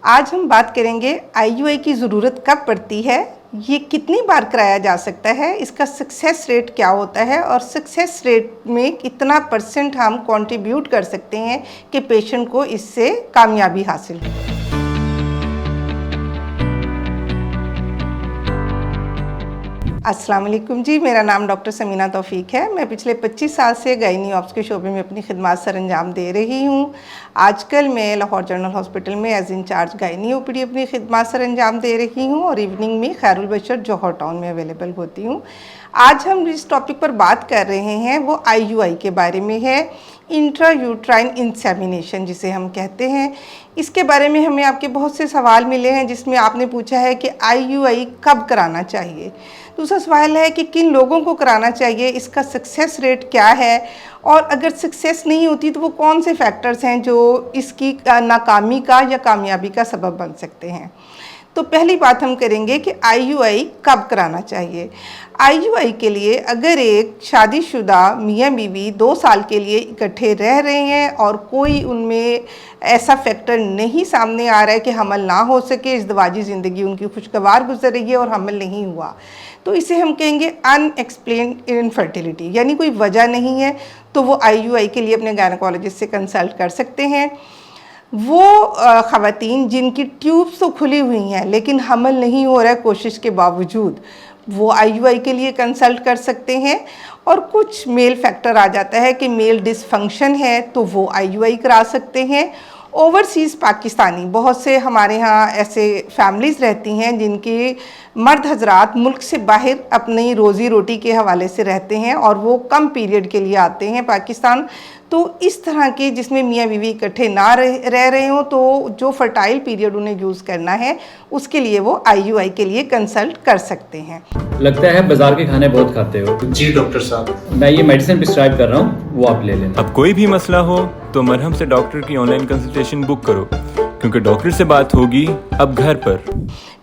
आज हम बात करेंगे आईयूआई की ज़रूरत कब पड़ती है, ये कितनी बार कराया जा सकता है, इसका सक्सेस रेट क्या होता है और सक्सेस रेट में कितना % हम कंट्रीब्यूट कर सकते हैं कि पेशेंट को इससे कामयाबी हासिल हो। अस्सलाम वालेकुम जी, मेरा नाम डॉक्टर समीना तौफीक है। मैं पिछले 25 साल से गायनी ऑप्स के शोबे में अपनी खिदमत सर अंजाम दे रही हूँ। आजकल मैं लाहौर जनरल हॉस्पिटल में एज इंचार्ज गायनी ओपीडी अपनी खिदमत सर अंजाम दे रही हूँ और इवनिंग में खैरुल बशर जौहर टाउन में अवेलेबल होती हूँ। आज हम जिस टॉपिक पर बात कर रहे हैं वो आईयूआई के बारे में है, इंट्रा यूट्राइन इंसेमिनेशन जिसे हम कहते हैं। इसके बारे में हमें आपके बहुत से सवाल मिले हैं जिसमें आपने पूछा है कि आईयूआई कब कराना चाहिए। दूसरा सवाल है कि किन लोगों को कराना चाहिए, इसका सक्सेस रेट क्या है और अगर सक्सेस नहीं होती तो वो कौन से फैक्टर्स हैं जो इसकी नाकामी का या कामयाबी का सबब बन सकते हैं। तो पहली बात हम करेंगे कि आईयूआई कब कराना चाहिए। आईयूआई के लिए अगर एक शादीशुदा मियाँ बीवी 2 साल के लिए इकट्ठे रह रहे हैं और कोई उनमें ऐसा फैक्टर नहीं सामने आ रहा है कि हमल ना हो सके, इज़दवाजी ज़िंदगी उनकी खुशगवार गुजर रही है और हमल नहीं हुआ, तो इसे हम कहेंगे अनएक्सप्लेन्ड इनफर्टिलिटी, यानी कोई वजह नहीं है, तो वो आईयूआई के लिए अपने गायनेकोलॉजिस्ट से कंसल्ट कर सकते हैं। वो ख़वातीन जिनकी ट्यूब्स तो खुली हुई हैं लेकिन हमल नहीं हो रहा है कोशिश के बावजूद, वो आईयूआई के लिए कंसल्ट कर सकते हैं। और कुछ मेल फैक्टर आ जाता है कि मेल डिसफंक्शन है तो वो आईयूआई करा सकते हैं। ओवरसीज़ पाकिस्तानी, बहुत से हमारे यहाँ ऐसे फैमिलीज़ रहती हैं जिनके मर्द हजरात मुल्क से बाहर अपनी रोज़ी रोटी के हवाले से रहते हैं और वो कम पीरियड के लिए आते हैं पाकिस्तान। तो इस तरह के जिसमें मियाँ बीवी इकट्ठे ना रह रहे हों तो जो फर्टाइल पीरियड उन्हें यूज़ करना है उसके लिए वो आईयूआई के लिए कंसल्ट कर सकते हैं। लगता है बाजार के खाने बहुत खाते हो। जी डॉक्टर साहब, मैं ये मेडिसिन प्रिस्क्राइब कर रहा हूँ, वो आप ले लेना। अब कोई भी मसला हो तो मरहम से डॉक्टर की ऑनलाइन कंसल्टेशन बुक करो, क्योंकि डॉक्टर से बात होगी अब घर पर।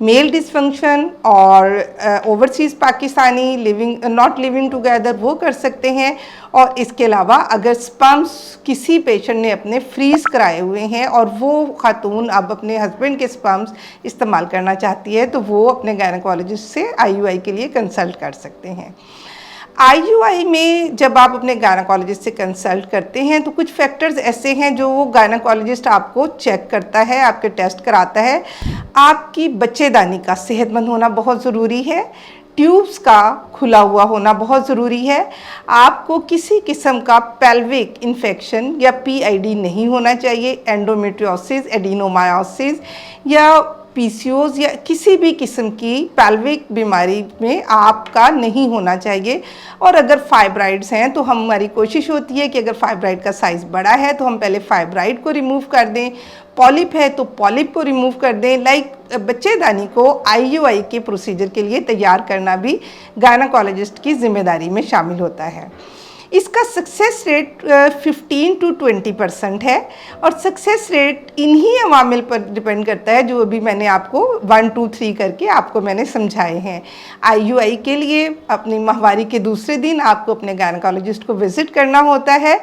मेल डिसफंक्शन और overseas Pakistani not living together वो कर सकते हैं। और इसके अलावा अगर स्पर्म्स किसी पेशेंट ने अपने फ्रीज़ कराए हुए हैं और वो खातून अब अपने हस्बैंड के स्पर्म्स इस्तेमाल करना चाहती है तो वो अपने गायनेकोलॉजिस्ट से आईयूआई के लिए कंसल्ट कर सकते हैं। आईयूआई में जब आप अपने गायनेकोलॉजिस्ट से कंसल्ट करते हैं तो कुछ फैक्टर्स ऐसे हैं जो वो गायनेकोलॉजिस्ट आपको चेक करता है, आपके टेस्ट कराता है। आपकी बच्चेदानी का सेहतमंद होना बहुत ज़रूरी है, ट्यूब्स का खुला हुआ होना बहुत ज़रूरी है, आपको किसी किस्म का पेल्विक इन्फेक्शन या पीआईडी नहीं होना चाहिए, एंडोमेट्रियोसिस, एडिनोमायोसिस या पीसीओज या किसी भी किस्म की पेल्विक बीमारी में आपका नहीं होना चाहिए। और अगर फाइब्राइड्स हैं तो हमारी कोशिश होती है कि अगर फाइब्राइड का साइज़ बड़ा है तो हम पहले फाइब्राइड को रिमूव कर दें, पॉलिप है तो पॉलिप को रिमूव कर दें। बच्चेदानी को आईयूआई के प्रोसीजर के लिए तैयार करना भी गायनेकोलॉजिस्ट की जिम्मेदारी में शामिल होता है। इसका सक्सेस रेट 15 to 20% है और सक्सेस रेट इन्हीं अवामिल पर डिपेंड करता है जो अभी मैंने आपको 1 2 3 करके आपको मैंने समझाए हैं। आईयूआई के लिए अपनी माहवारी के दूसरे दिन आपको अपने गायनेकोलॉजिस्ट को विज़िट करना होता है।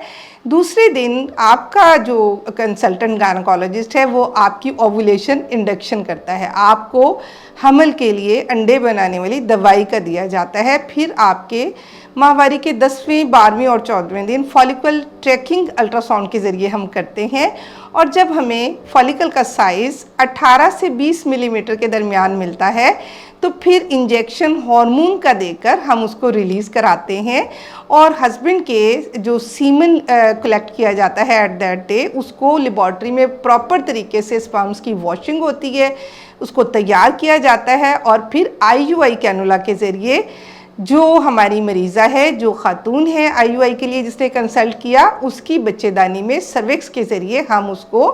दूसरे दिन आपका जो कंसल्टेंट गायनेकोलॉजिस्ट है वो आपकी ओवुलेशन इंडक्शन करता है, आपको हमल के लिए अंडे बनाने वाली दवाई का दिया जाता है। फिर आपके माहवारी के 10वें, 12वें और 14वें दिन फॉलिकल ट्रैकिंग अल्ट्रासाउंड के ज़रिए हम करते हैं और जब हमें फॉलिकल का साइज़ 18 से 20 मिलीमीटर के दरमियान मिलता है तो फिर इंजेक्शन हार्मोन का देकर हम उसको रिलीज़ कराते हैं और हस्बैंड के जो सीमन कलेक्ट किया जाता है एट दैट डे उसको लेबॉर्ट्री में प्रॉपर तरीके से स्पर्म्स की वॉशिंग होती है, उसको तैयार किया जाता है और फिर आईयूआई कैनुला के ज़रिए जो हमारी मरीज़ा है, जो खातून है आईयूआई के लिए जिसने कंसल्ट किया, उसकी बच्चेदानी में सर्विक्स के ज़रिए हम उसको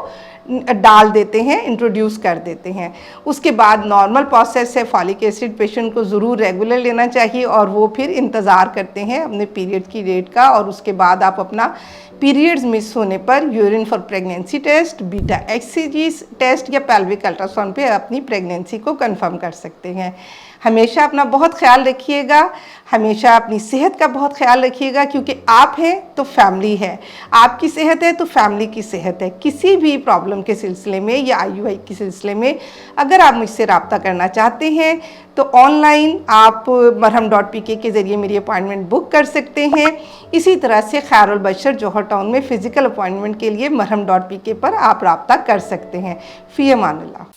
डाल देते हैं, इंट्रोड्यूस कर देते हैं। उसके बाद नॉर्मल प्रोसेस है, फॉलिक एसिड पेशेंट को ज़रूर रेगुलर लेना चाहिए और वो फिर इंतज़ार करते हैं अपने पीरियड की डेट का और उसके बाद आप अपना पीरियड्स मिस होने पर urine for pregnancy test, beta HCG test या पेल्विक अल्ट्रासाउंड पे अपनी प्रेगनेंसी को कंफर्म कर सकते हैं। हमेशा अपना बहुत ख्याल रखिएगा, हमेशा अपनी सेहत का बहुत ख्याल रखिएगा, क्योंकि आप हैं तो फैमिली है, आपकी सेहत है तो फैमिली की सेहत है। किसी भी प्रॉब्लम के सिलसिले में या IUI के सिलसिले में अगर आप मुझसे रब्ता करना चाहते हैं तो ऑनलाइन आप marham.pk के ज़रिए मेरी अपॉइंटमेंट बुक कर सकते हैं। इसी तरह से खैरुल बशर जौहर टाउन में फ़िज़िकल अपॉइंटमेंट के लिए marham.pk पर आप रब्ता कर सकते हैं। फ़ी अमान अल्लाह।